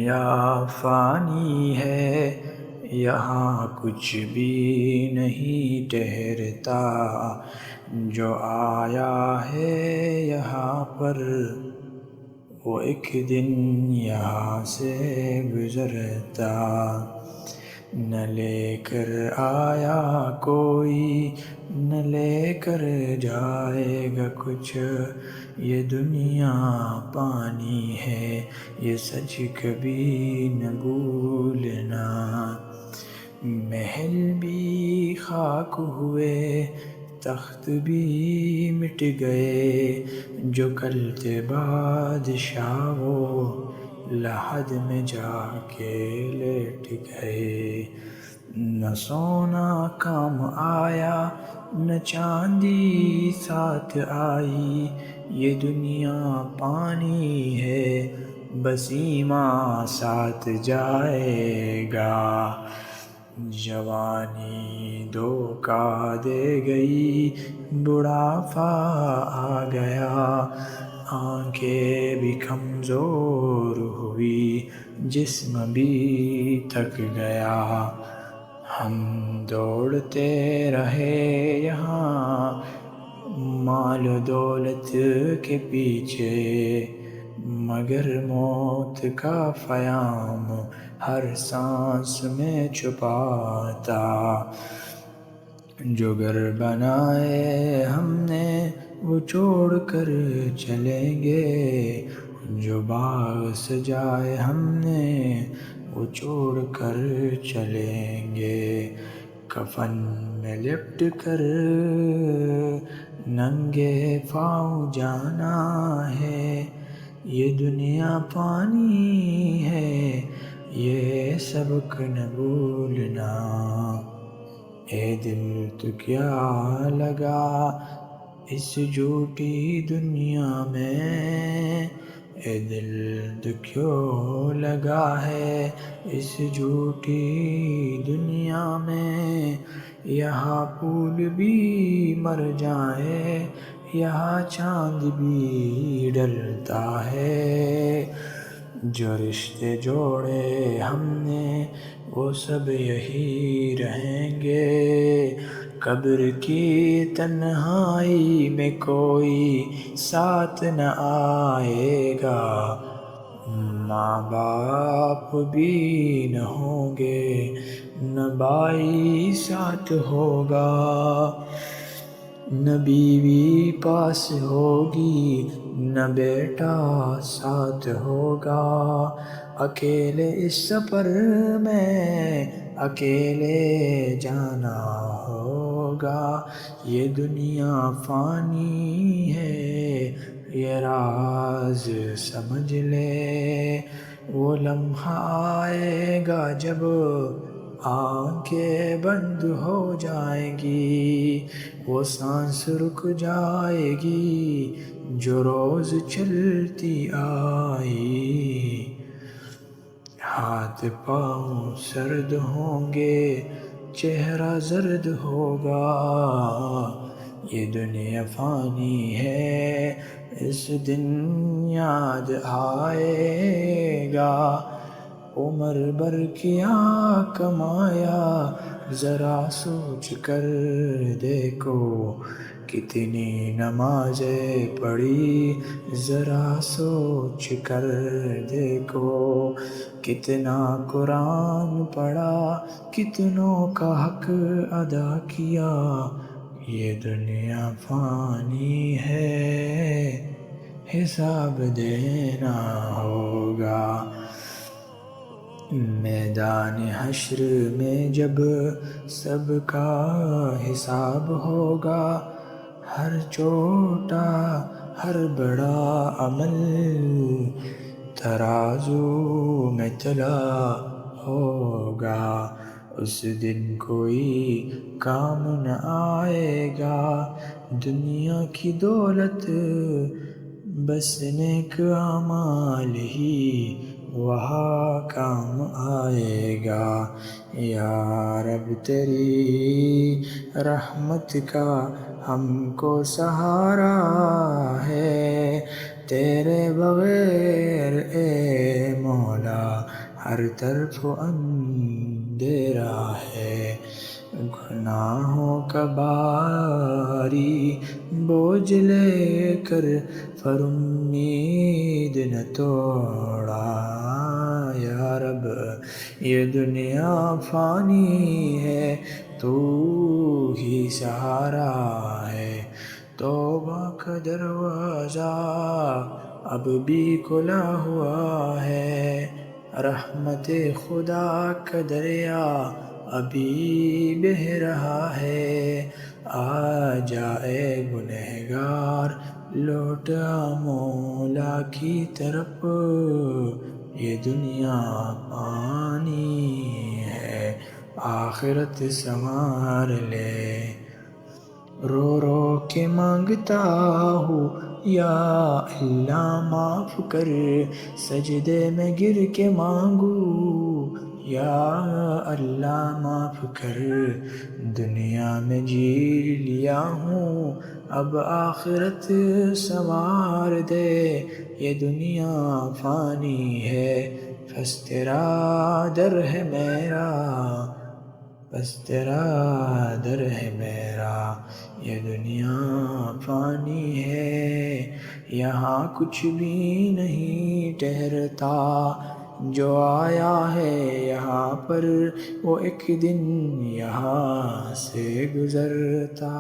دنیا فانی ہے، یہاں کچھ بھی نہیں ٹھہرتا، جو آیا ہے یہاں پر وہ ایک دن یہاں سے گزرتا۔ نہ لے کر آیا کوئی، نہ لے کر جائے گا کچھ، یہ دنیا پانی ہے، یہ سچ کبھی نہ بھولنا۔ محل بھی خاک ہوئے، تخت بھی مٹ گئے، جو کل تھے بادشاہ وہ لحد میں جا کے لیٹ گئے۔ نہ سونا کام آیا، نہ چاندی ساتھ آئی، یہ دنیا پانی ہے، بس ایمان ساتھ جائے گا۔ جوانی دھوکہ دے گئی، بڑھاپا آ گیا، آنکھیں بھی کمزور ہوئی، جسم بھی تھک گیا۔ ہم دوڑتے رہے یہاں مال و دولت کے پیچھے، مگر موت کا پیام ہر سانس میں چھپا تھا۔ جو گھر بنائے ہم نے وہ چھوڑ کر چلیں گے، جو باغ سجائے ہم نے وہ چھوڑ کر چلیں گے۔ کفن میں لپٹ کر ننگے پاؤں جانا ہے، یہ دنیا پانی ہے، یہ سبق نہ بھولنا۔ اے دل تو کیا لگا اس جھوٹی دنیا میں، اے دل تو کیوں لگا ہے اس جھوٹی دنیا میں۔ یہاں پھول بھی مر جائیں، یہاں چاند بھی ڈھلتا ہے، جو رشتے جوڑے ہم نے وہ سب یہی رہیں گے۔ قبر کی تنہائی میں کوئی ساتھ نہ آئے گا، ماں باپ بھی نہ ہوں گے، نہ بھائی ساتھ ہوگا، نہ بیوی پاس ہوگی، نہ بیٹا ساتھ ہوگا۔ اکیلے اس سفر میں اکیلے جانا ہوگا، یہ دنیا فانی ہے، یہ راز سمجھ لے۔ وہ لمحہ آئے گا جب آنکھیں بند ہو جائیں گی، وہ سانس رک جائے گی جو روز چلتی آئی۔ ہاتھ پاؤں سرد ہوں گے، چہرہ زرد ہوگا، یہ دنیا فانی ہے، اس دن یاد آئے گا۔ عمر بھر کیا کمایا ذرا سوچ کر دیکھو، کتنی نمازیں پڑھی ذرا سوچ کر دیکھو، کتنا قرآن پڑھا، کتنوں کا حق ادا کیا، یہ دنیا فانی ہے، حساب دینا ہوگا۔ میدان حشر میں جب سب کا حساب ہوگا، ہر چھوٹا ہر بڑا عمل ترازو میں تلا ہوگا، اس دن کوئی کام نہ آئے گا دنیا کی دولت، بس نیک اعمال ہی وہاں کام آئے گا۔ یا رب تیری رحمت کا ہم کو سہارا ہے، تیرے بغیر اے مولا ہر طرف اندھیرا ہے، گناہوں کا باری بوجھ لے کر پر امید نہ توڑا۔ یا رب یہ دنیا فانی ہے، تو ہی سہارا ہے، توبہ کا دروازہ اب بھی کھلا ہوا ہے، رحمت خدا کا دریا ابھی بہہ رہا ہے۔ آ جائے گنہگار لوٹ آ مولا کی طرف، یہ دنیا فانی ہے، آخرت سنوار لے۔ رو رو کے مانگتا ہوں یا اللہ معاف کر، سجدے میں گر کے مانگوں یا اللہ معاف کر، دنیا میں جی لیا ہوں اب آخرت سنوار دے، یہ دنیا فانی ہے، بس تیرا در ہے میرا، بس تیرا در ہے میرا، یہ دنیا فانی ہے، یہاں کچھ بھی نہیں ٹھہرتا، جو آیا ہے یہاں پر وہ ایک دن یہاں سے گزرتا۔